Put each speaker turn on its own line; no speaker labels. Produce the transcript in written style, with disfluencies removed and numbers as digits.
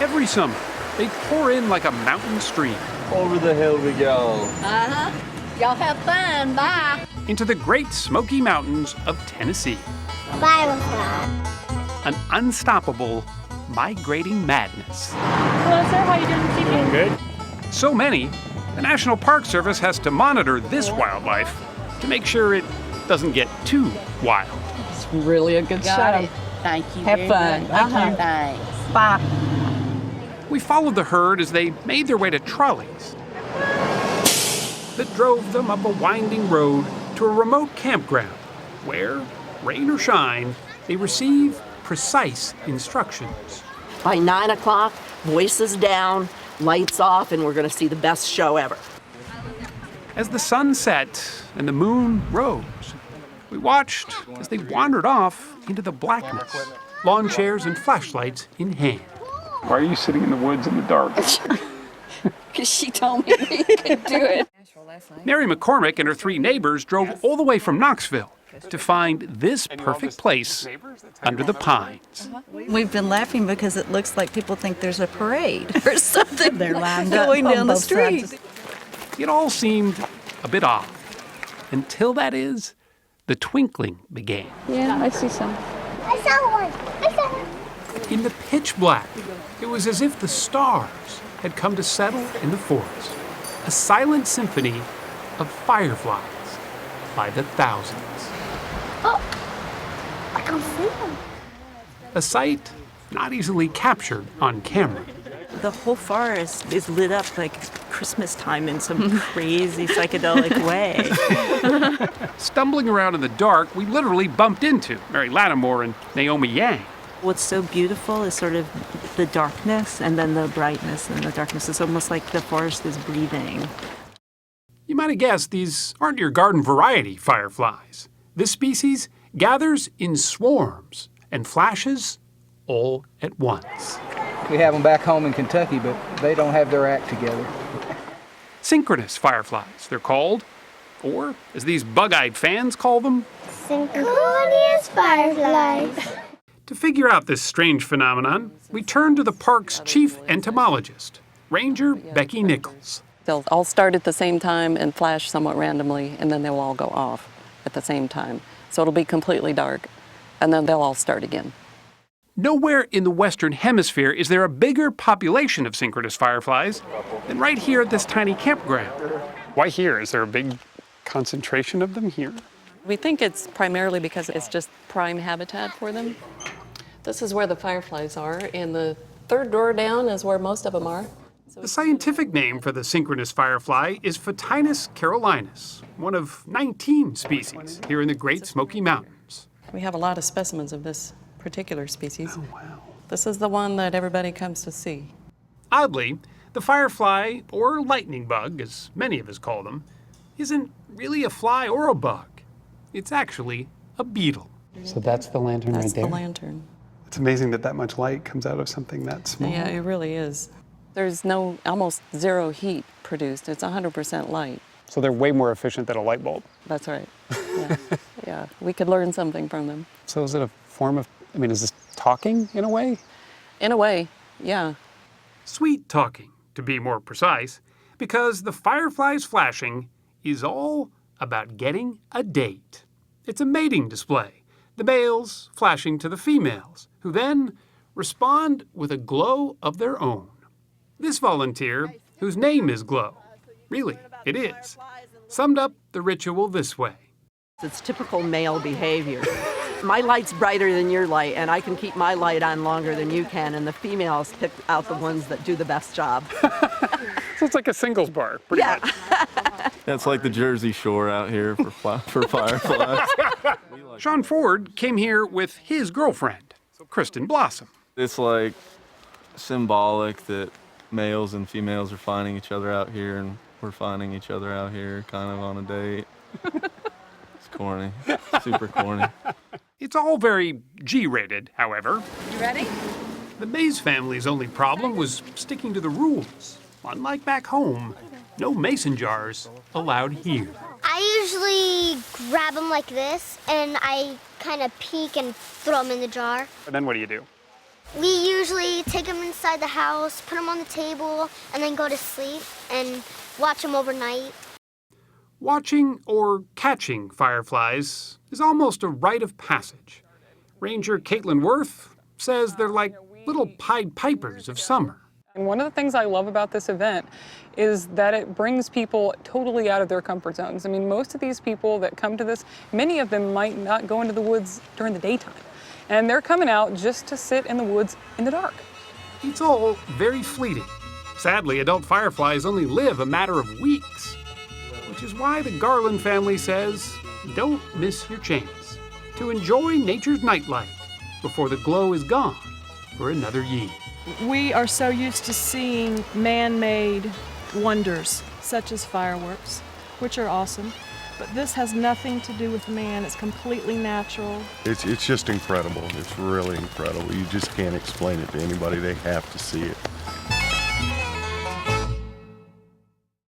Every summer, they pour in like a mountain stream.
Over the hill we go.
Y'all have fun. Bye.
Into the Great Smoky Mountains of Tennessee.
Firefly.
An unstoppable, migrating madness.
Hello, sir. How you doing this evening?
Good. So many, the National Park Service has to monitor this wildlife to make sure it doesn't get too wild.
It's really a good
Got
show.
it. Thank you.
Have
very
fun.
much. Thanks.
Bye.
We followed the herd as they made their way to trolleys that drove them up a winding road to a remote campground where, rain or shine, they receive precise instructions.
By 9 o'clock, voices down, lights off, and we're going to see the best show ever.
As the sun set and the moon rose, we watched as they wandered off into the blackness, lawn chairs and flashlights in hand. Why are you sitting in the woods in the dark?
Because she told me we could do it.
Mary McCormick and her 3 neighbors drove all the way from Knoxville to find this perfect place under the pines.
We've been laughing because it looks like people think there's a parade or something.
They're lined up
going
on
down the
both
street.
sides.
It all seemed a bit odd, until that is, the twinkling began.
Yeah, I see some.
I saw one. I saw one.
In the pitch black, it was as if the stars had come to settle in the forest, a silent symphony of fireflies by the thousands.
Oh, I can see them.
A
sight not easily captured on camera.
The whole forest is lit up like Christmas time in some crazy psychedelic way.
Stumbling around in the dark, we literally bumped into Mary Lattimore and Naomi Yang.
What's so beautiful is sort of the darkness and then the brightness and the darkness. It's almost like the forest is breathing.
You might have guessed these aren't your garden variety fireflies. This species gathers in swarms and flashes all at once.
We have them back home in Kentucky, but they don't have their act together.
Synchronous fireflies, they're called. Or, as these bug-eyed fans call them,
Synchronous fireflies.
To figure out this strange phenomenon, we turn to the park's chief entomologist, Ranger Becky Nichols.
They'll all start at the same time and flash somewhat randomly, and then they'll all go off at the same time. So it'll be completely dark, and then they'll all start again.
Nowhere in the Western Hemisphere is there a bigger population of synchronous fireflies than right here at this tiny campground. Why here? Is there a big concentration of them here?
We think it's primarily because it's just prime habitat for them. This is where the fireflies are, and the third door down is where most of them are.
The scientific name for the synchronous firefly is Photinus carolinus, one of 19 species here in the Great Smoky Mountains.
We have a lot of specimens of this particular species.
Oh, wow.
This is the one that everybody comes to see.
Oddly, the firefly, or lightning bug, as many of us call them, isn't really a fly or a bug. It's actually a beetle. So that's the lantern
That's
right there?
the lantern.
It's amazing that much light comes out of something that small.
Yeah, it really is. There's almost zero heat produced. It's 100% light.
So they're way more efficient than a light bulb.
That's right. Yeah. Yeah. We could learn something from them.
So is it a form of, is this talking in a way?
In a way, yeah.
Sweet talking, to be more precise, because the firefly's flashing is all about getting a date. It's a mating display, the males flashing to the females, who then respond with a glow of their own. This volunteer, whose name is Glow, really, it is, summed up the ritual this way.
It's typical male behavior. My light's brighter than your light, and I can keep my light on longer than you can, and the females pick out the ones that do the best job.
So it's like a singles bar, pretty much.
That's like the Jersey Shore out here for fireflies.
Sean Ford came here with his girlfriend, Kristen Blossom.
It's like symbolic that males and females are finding each other out here, and we're finding each other out here kind of on a date. It's corny, super corny.
It's all very G-rated, however.
You ready?
The Mays family's only problem was sticking to the rules. Unlike back home, no mason jars allowed here.
I usually grab them like this, and I kind of peek and throw them in the jar.
And then what do you do?
We usually take them inside the house, put them on the table, and then go to sleep and watch them overnight.
Watching or catching fireflies is almost a rite of passage. Ranger Caitlin Worth says they're like little Pied Pipers of summer.
And one of the things I love about this event is that it brings people totally out of their comfort zones. I mean, most of these people that come to this, many of them might not go into the woods during the daytime. And they're coming out just to sit in the woods in the dark.
It's all very fleeting. Sadly, adult fireflies only live a matter of weeks, which is why the Garland family says, don't miss your chance to enjoy nature's nightlife before the glow is gone for another year.
We are so used to seeing man-made wonders, such as fireworks, which are awesome. But this has nothing to do with man. It's completely natural.
It's just incredible. It's really incredible. You just can't explain it to anybody. They have to see it.